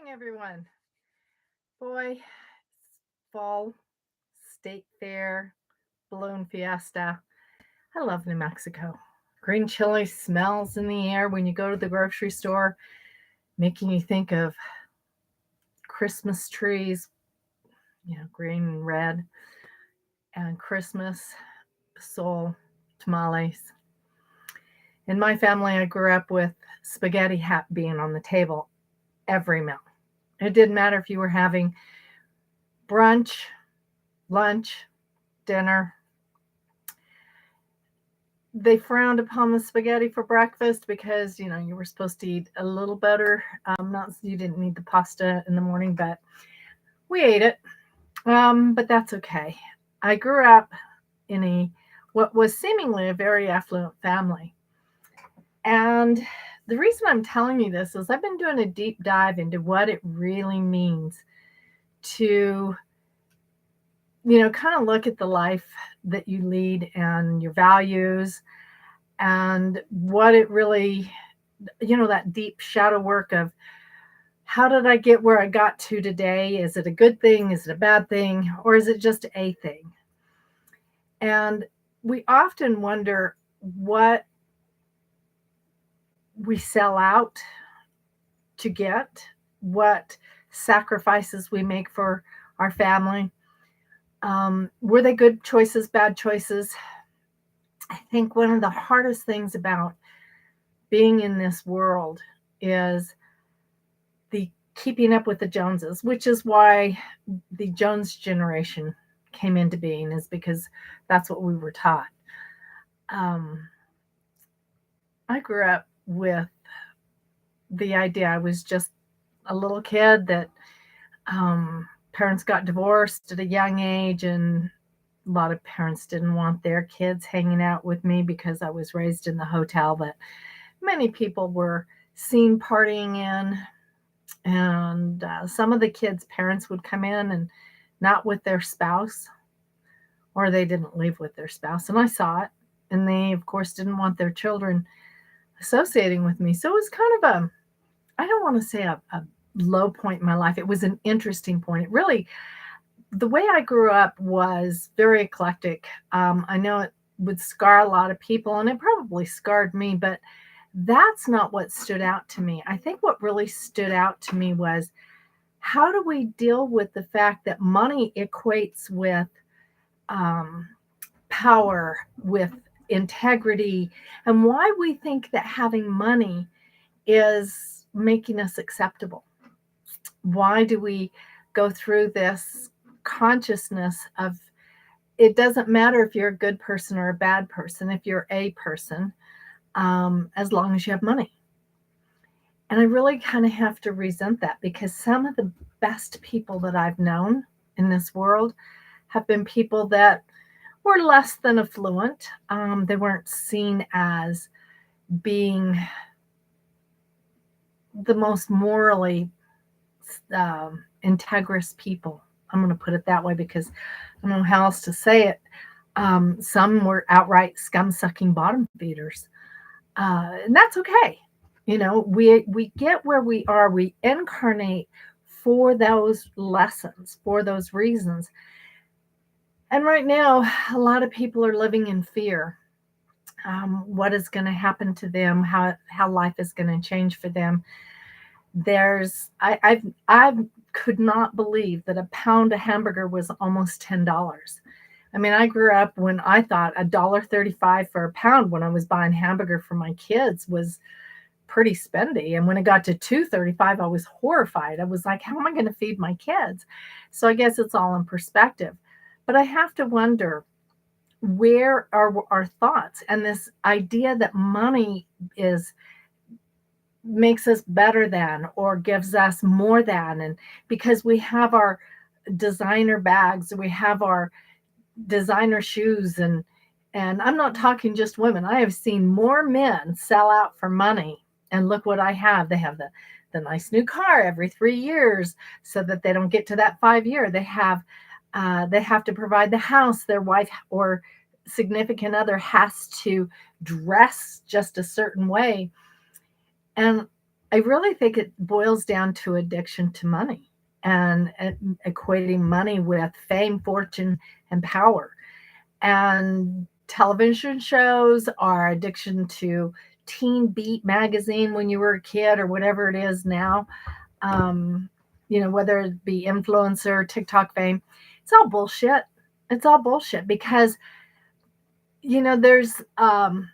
morning, everyone. Boy, fall, state fair, balloon fiesta. I love New Mexico. Green chili smells in the air when you go to the grocery store, making you think of Christmas trees, green and red, and Christmas, soul, tamales. In my family, I grew up with spaghetti being on the table every meal. It didn't matter if you were having brunch, lunch, dinner. They frowned upon the spaghetti for breakfast because you were supposed to eat a little better. Not you didn't need the pasta in the morning, but we ate it. But that's okay. I grew up in what was seemingly a very affluent family, and the reason I'm telling you this is I've been doing a deep dive into what it really means to kind of look at the life that you lead and your values and what it really, that deep shadow work of how did I get where I got to today? Is it a good thing? Is it a bad thing? Or is it just a thing? And we often wonder what we sell out to get, what sacrifices we make for our family. Were they good choices, bad choices? I think one of the hardest things about being in this world is the keeping up with the Joneses, which is why the Jones generation came into being, is because that's what we were taught. I grew up with the idea I was just a little kid that parents got divorced at a young age, and a lot of parents didn't want their kids hanging out with me because I was raised in the hotel that many people were seen partying in. And some of the kids' parents would come in and not with their spouse, or they didn't leave with their spouse. And I saw it. And they, of course, didn't want their children associating with me. So it was kind of I don't want to say a low point in my life. It was an interesting point. It really, the way I grew up was very eclectic. I know it would scar a lot of people, and it probably scarred me, but that's not what stood out to me. I think what really stood out to me was how do we deal with the fact that money equates with power, with integrity, and why we think that having money is making us acceptable. Why do we go through this consciousness of it doesn't matter if you're a good person or a bad person, if you're a person, as long as you have money. And I really kind of have to resent that because some of the best people that I've known in this world have been people that were less than affluent. They weren't seen as being the most morally integrous people. I'm going to put it that way because I don't know how else to say it. Some were outright scum-sucking bottom feeders. And that's okay. We get where we are. We incarnate for those lessons, for those reasons. And right now, a lot of people are living in fear. What is going to happen to them? How life is going to change for them? I could not believe that a pound of hamburger was almost $10. I mean, I grew up when I thought $1.35 for a pound when I was buying hamburger for my kids was pretty spendy. And when it got to $2.35, I was horrified. I was like, how am I going to feed my kids? So I guess it's all in perspective. But I have to wonder, where are our thoughts? And this idea that money makes us better than or gives us more than, and because we have our designer bags, we have our designer shoes, and I'm not talking just women. I have seen more men sell out for money, and look what I have. They have the nice new car every 3 years so that they don't get to that 5 year. They have to provide the house. Their wife or significant other has to dress just a certain way. And I really think it boils down to addiction to money and equating money with fame, fortune, and power. And television shows are addiction to Teen Beat magazine when you were a kid or whatever it is now. Um, whether it be influencer, TikTok fame, it's all bullshit. It's all bullshit because you know there's um,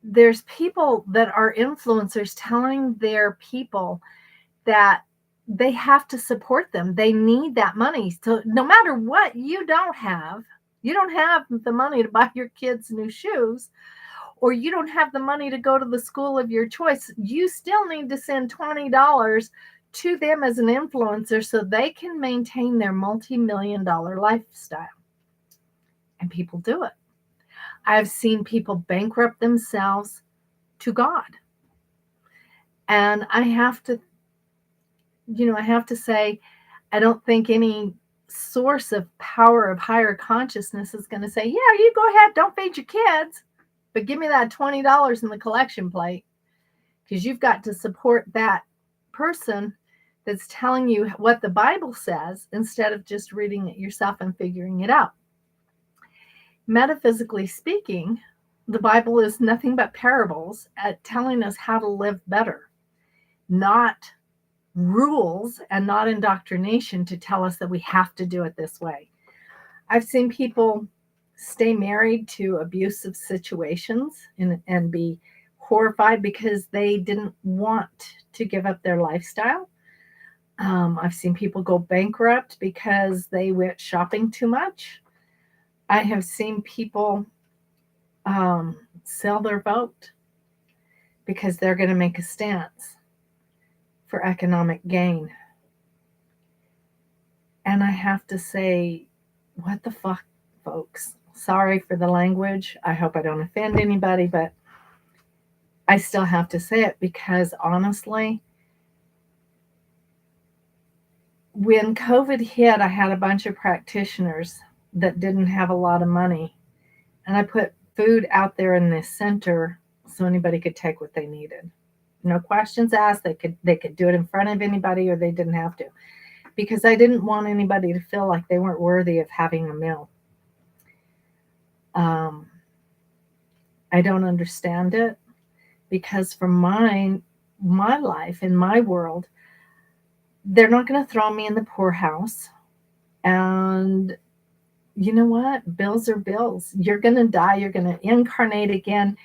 there's people that are influencers telling their people that they have to support them. They need that money. So no matter what, you don't have the money to buy your kids new shoes, or you don't have the money to go to the school of your choice. You still need to send $20 to them as an influencer so they can maintain their multi-million-dollar lifestyle. And people do it. I've seen people bankrupt themselves to God. And I have to say, I don't think any source of power of higher consciousness is going to say, yeah, you go ahead, don't feed your kids, but give me that $20 in the collection plate, because you've got to support that person that's telling you what the Bible says instead of just reading it yourself and figuring it out. Metaphysically speaking, the Bible is nothing but parables at telling us how to live better, not rules and not indoctrination to tell us that we have to do it this way. I've seen people stay married to abusive situations and be horrified because they didn't want to give up their lifestyle. I've seen people go bankrupt because they went shopping too much. I have seen people sell their vote because they're going to make a stance for economic gain. And I have to say, what the fuck, folks? Sorry for the language. I hope I don't offend anybody, but I still have to say it because honestly, when COVID hit, I had a bunch of practitioners that didn't have a lot of money. And I put food out there in this center so anybody could take what they needed. No questions asked. They could do it in front of anybody, or they didn't have to. Because I didn't want anybody to feel like they weren't worthy of having a meal. I don't understand it, because for my life in my world, they're not going to throw me in the poorhouse. And you know what? Bills are bills. You're going to die. You're going to incarnate again.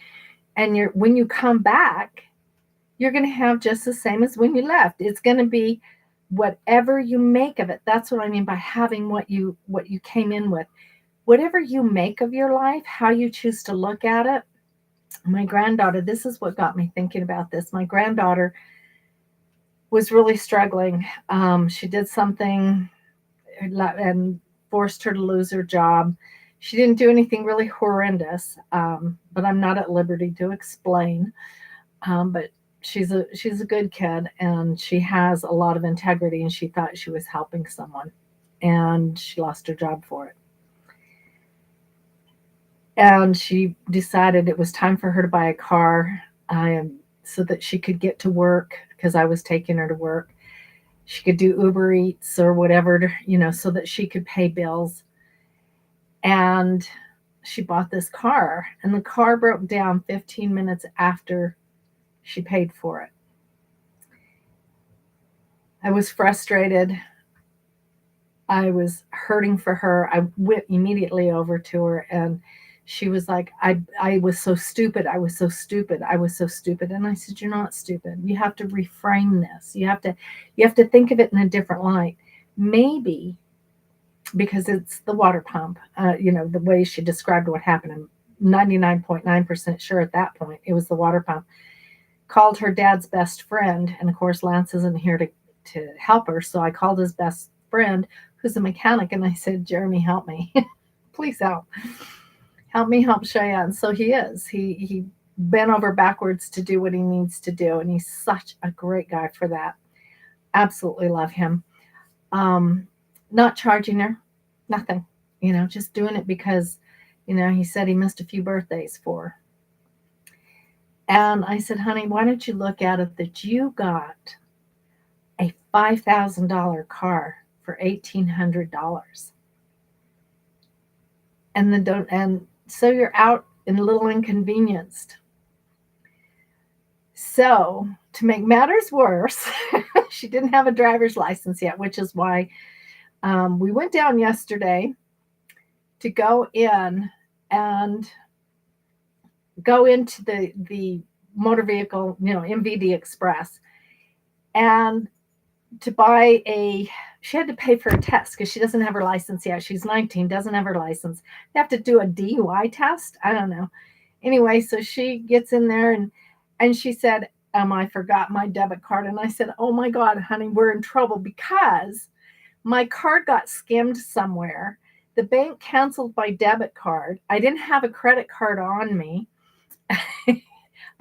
And when you come back, you're going to have just the same as when you left. It's going to be whatever you make of it. That's what I mean by having what you came in with. Whatever you make of your life, how you choose to look at it. My granddaughter, this is what got me thinking about this. My granddaughter was really struggling. She did something and forced her to lose her job. She didn't do anything really horrendous, but I'm not at liberty to explain. But she's a good kid, and she has a lot of integrity, and she thought she was helping someone, and she lost her job for it. And she decided it was time for her to buy a car so that she could get to work, because I was taking her to work. She could do Uber Eats or whatever, so that she could pay bills. And she bought this car, and the car broke down 15 minutes after she paid for it. I was frustrated. I was hurting for her. I went immediately over to her, and she was like, I was so stupid. I was so stupid. I was so stupid. And I said, you're not stupid. You have to reframe this. You have to think of it in a different light. Maybe because it's the water pump, the way she described what happened. I'm 99.9% sure at that point it was the water pump. Called her dad's best friend. And of course, Lance isn't here to help her. So I called his best friend, who's a mechanic. And I said, Jeremy, help me. Please help. Help me help Cheyenne. So he is. He bent over backwards to do what he needs to do. And he's such a great guy for that. Absolutely love him. Not charging her, nothing, just doing it because, he said he missed a few birthdays for her. And I said, honey, why don't you look at it that you got a $5,000 car for $1,800, and so you're out and a little inconvenienced. So to make matters worse, she didn't have a driver's license yet, which is why we went down yesterday to go in and go into the motor vehicle, MVD Express, and to buy she had to pay for a test because she doesn't have her license yet. She's 19, doesn't have her license. They have to do a DUI test. I don't know. Anyway, so she gets in there and she said, I forgot my debit card. And I said, oh my God, honey, we're in trouble because my card got skimmed somewhere. The bank canceled my debit card. I didn't have a credit card on me.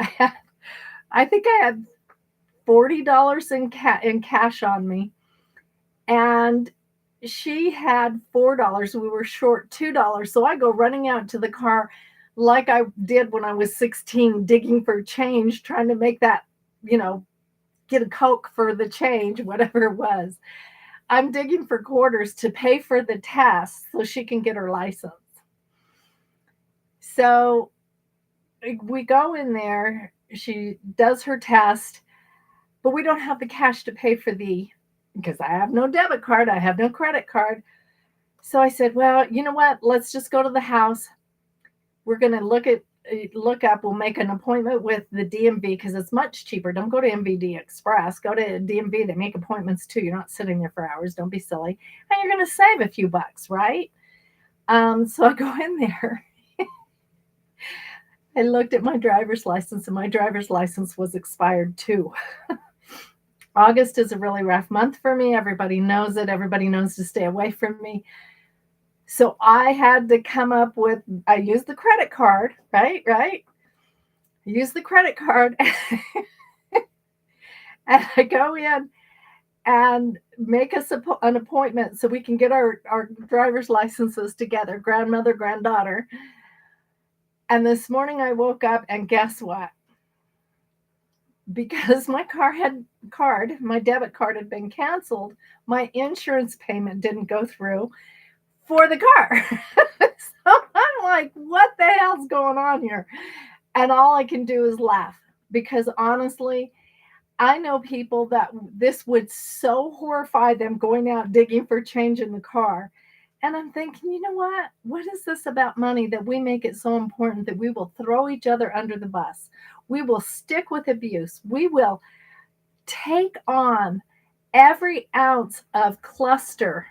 I think I had $40 in cash on me, and she had $4. We were short $2, so I go running out to the car like I did when I was 16, digging for change, trying to make that, get a Coke for the change, whatever it was. I'm digging for quarters to pay for the test so she can get her license. So we go in there, she does her test, but we don't have the cash to pay for because I have no debit card, I have no credit card. So I said, well, you know what? Let's just go to the house. We're going to look up, we'll make an appointment with the DMV because it's much cheaper. Don't go to MVD Express. Go to DMV. They make appointments too. You're not sitting there for hours. Don't be silly. And you're going to save a few bucks, right? So I go in there. I looked at my driver's license, and my driver's license was expired too. August is a really rough month for me. Everybody knows it. Everybody knows to stay away from me. So I had to come up with, I used the credit card, right? I used the credit card and I go in and make us an appointment so we can get our driver's licenses together, grandmother, granddaughter. And this morning I woke up and guess what? Because my my debit card had been canceled, my insurance payment didn't go through for the car. So I'm like, what the hell's going on here? And all I can do is laugh because honestly, I know people that this would so horrify them going out digging for change in the car. And I'm thinking, you know what? What is this about money that we make it so important that we will throw each other under the bus? We will stick with abuse. We will take on every ounce of cluster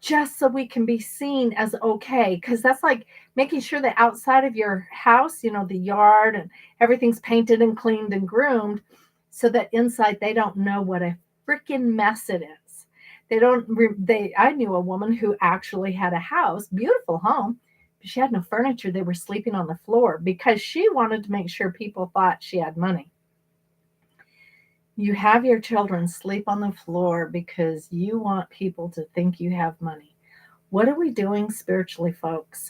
just so we can be seen as okay. Because that's like making sure the outside of your house, the yard and everything's painted and cleaned and groomed so that inside they don't know what a freaking mess it is. I knew a woman who actually had a house, beautiful home, but she had no furniture. They were sleeping on the floor because she wanted to make sure people thought she had money. You have your children sleep on the floor because you want people to think you have money. What are we doing spiritually, folks?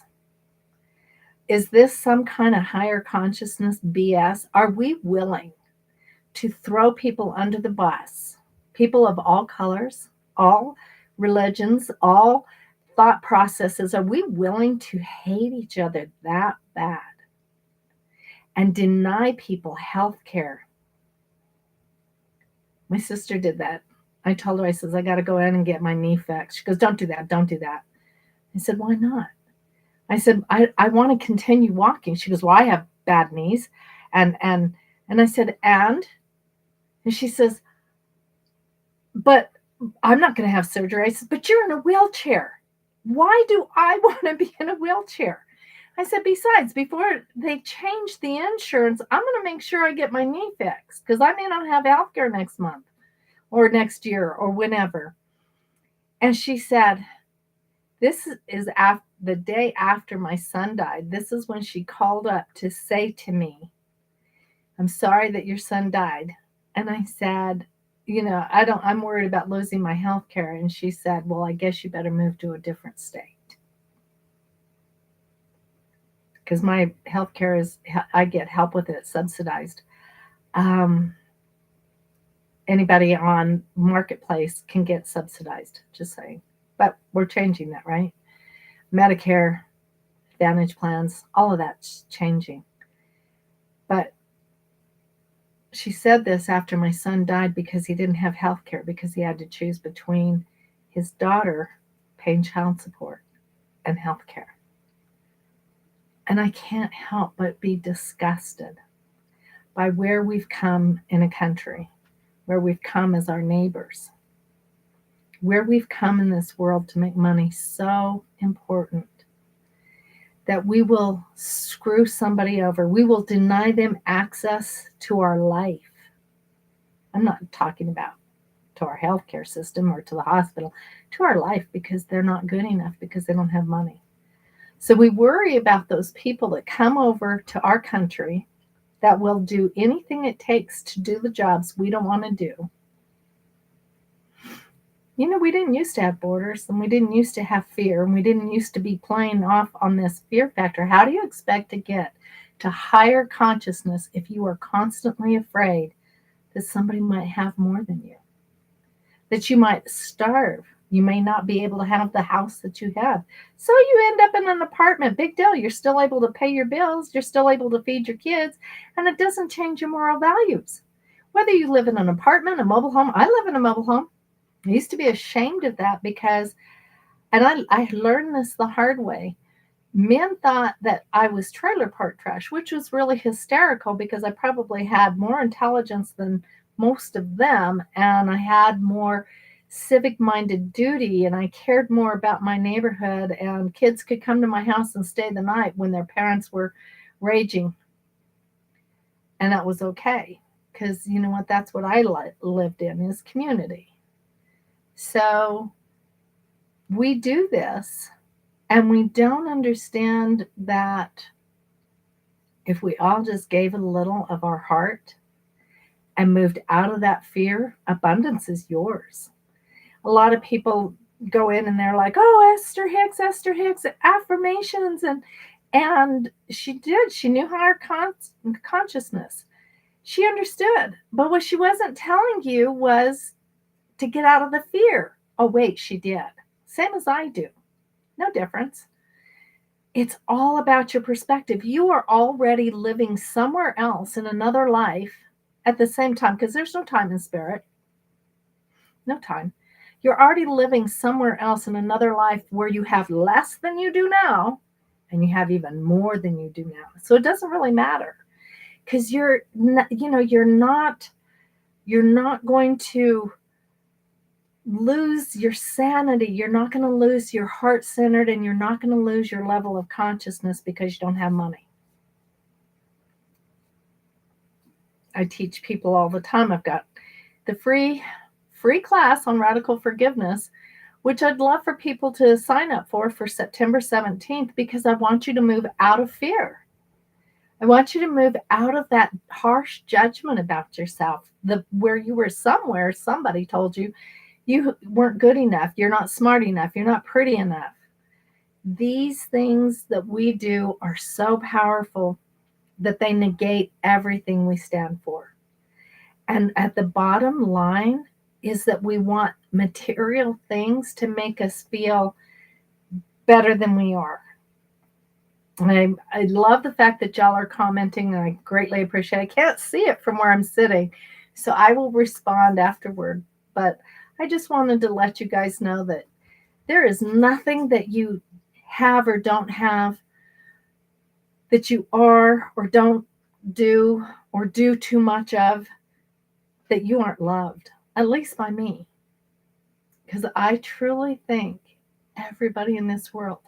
Is this some kind of higher consciousness BS? Are we willing to throw people under the bus? People of all colors, all religions, all thought processes. Are we willing to hate each other that bad and deny people health care? My sister did that. I told her, I says, I got to go in and get my knee fixed. She goes, don't do that. Don't do that. I said, why not? I said, I want to continue walking. She goes, well, I have bad knees. And I said, and she says, but I'm not going to have surgery. I said, but you're in a wheelchair. Why do I want to be in a wheelchair? I said, besides, before they change the insurance, I'm going to make sure I get my knee fixed because I may not have health care next month or next year or whenever. And she said, this is the day after my son died. This is when she called up to say to me, I'm sorry that your son died. And I said, I'm worried about losing my health care. And she said, well, I guess you better move to a different state. because my health care is, I get help with it subsidized. Um, Anybody on Marketplace can get subsidized, just saying. But we're changing that, right? Medicare, Advantage plans, all of that's changing. But she said this after my son died because he didn't have health care, because he had to choose between his daughter paying child support and health care. And I can't help but be disgusted by where we've come in a country, where we've come as our neighbors, where we've come in this world to make money so important that we will screw somebody over. We will deny them access to our life. I'm not talking about to our healthcare system or to the hospital, to our life, because they're not good enough, because they don't have money. So we worry about those people that come over to our country that will do anything it takes to do the jobs we don't want to do. You know, we didn't used to have borders, and we didn't used to have fear, and we didn't used to be playing off on this fear factor. How do you expect to get to higher consciousness if you are constantly afraid that somebody might have more than you? That you might starve. You may not be able to have the house that you have. So you end up in an apartment. Big deal. You're still able to pay your bills. You're still able to feed your kids. And it doesn't change your moral values. Whether you live in an apartment, a mobile home. I live in a mobile home. I used to be ashamed of that because, and I learned this the hard way. Men thought that I was trailer park trash, which was really hysterical because I probably had more intelligence than most of them, and I had more civic minded duty, and I cared more about my neighborhood, and kids could come to my house and stay the night when their parents were raging, and that was okay, because you know what, that's what I lived in, is community. So we do this, and we don't understand that if we all just gave a little of our heart and moved out of that fear, abundance is yours. A lot of people go in and they're like, "Oh, Esther Hicks, affirmations," and she did. She knew her consciousness. She understood, but what she wasn't telling you was to get out of the fear. Oh, wait, she did. Same as I do. No difference. It's all about your perspective. You are already living somewhere else in another life at the same time, because there's no time in spirit. No time. You're already living somewhere else in another life where you have less than you do now, and you have even more than you do now. So it doesn't really matter, because you're not going to lose your sanity. You're not going to lose your heart centered, and you're not going to lose your level of consciousness because you don't have money. I teach people all the time. I've got the free class on radical forgiveness, which I'd love for people to sign up for September 17th, because I want you to move out of fear. I want you to move out of that harsh judgment about yourself, where you were somewhere, somebody told you you weren't good enough, you're not smart enough, you're not pretty enough. These things that we do are so powerful that they negate everything we stand for. And at the bottom line is that we want material things to make us feel better than we are. And I love the fact that y'all are commenting, and I greatly appreciate it. I can't see it from where I'm sitting, so I will respond afterward. But I just wanted to let you guys know that there is nothing that you have or don't have, that you are or don't do or do too much of, that you aren't loved, at least by me. Because I truly think everybody in this world,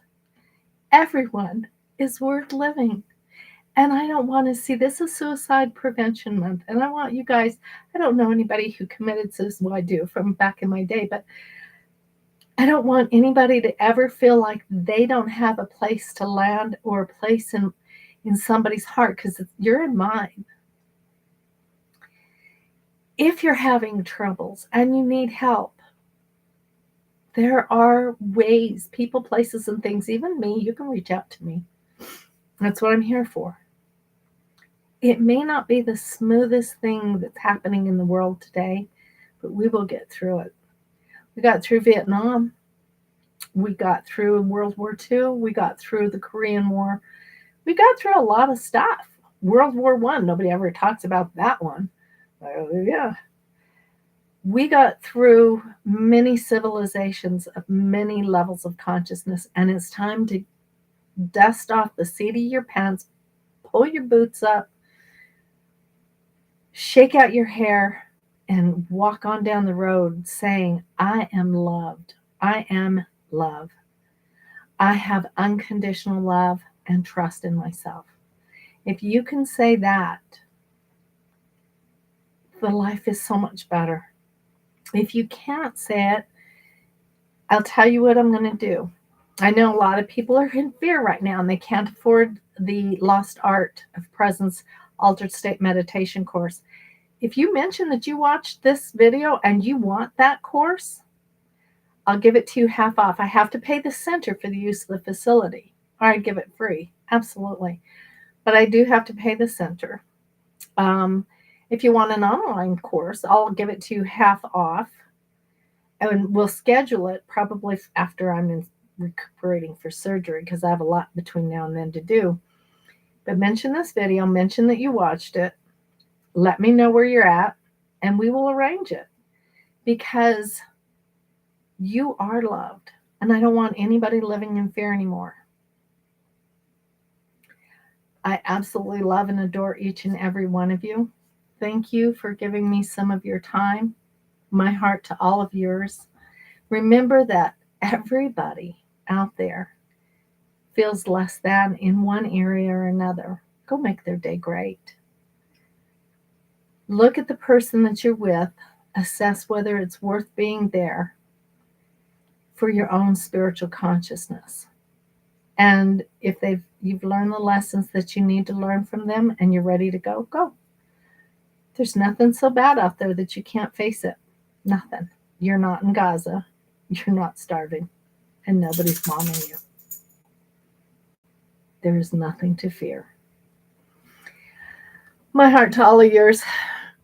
everyone is worth living. And I don't want to see this as Suicide Prevention Month. And I want you guys, I don't know anybody who committed suicide. Well, I do, from back in my day, but I don't want anybody to ever feel like they don't have a place to land or a place in somebody's heart, because you're in mine. If you're having troubles and you need help, there are ways, people, places, and things, even me, you can reach out to me. That's what I'm here for. It may not be the smoothest thing that's happening in the world today, but we will get through it. We got through Vietnam. We got through World War II. We got through the Korean War. We got through a lot of stuff. World War One, nobody ever talks about that one. Yeah. We got through many civilizations of many levels of consciousness, and it's time to dust off the seat of your pants, pull your boots up, shake out your hair, and walk on down the road saying, I am loved. I am love. I have unconditional love and trust in myself. If you can say that, the life is so much better. If you can't say it, I'll tell you what I'm going to do. I know a lot of people are in fear right now and they can't afford the Lost Art of Presence Altered State Meditation course. If you mention that you watched this video and you want that course, I'll give it to you half off. I have to pay the center for the use of the facility, or I'd give it free. Absolutely. But I do have to pay the center. If you want an online course, I'll give it to you half off. And we'll schedule it probably after I'm recuperating for surgery, because I have a lot between now and then to do. But mention this video, mention that you watched it, let me know where you're at, and we will arrange it, because you are loved, and I don't want anybody living in fear anymore. I absolutely love and adore each and every one of you. Thank you for giving me some of your time. My heart to all of yours. Remember that everybody out there feels less than in one area or another. Go make their day great. Look at the person that you're with. Assess whether it's worth being there for your own spiritual consciousness. And if you've learned the lessons that you need to learn from them and you're ready to go, go. There's nothing so bad out there that you can't face it. Nothing. You're not in Gaza. You're not starving. And nobody's bombing you. There is nothing to fear. My heart to all of yours.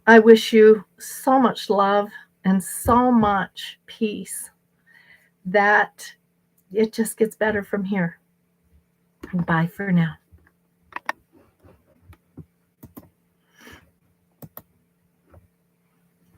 I wish you so much love and so much peace that it just gets better from here. Bye for now.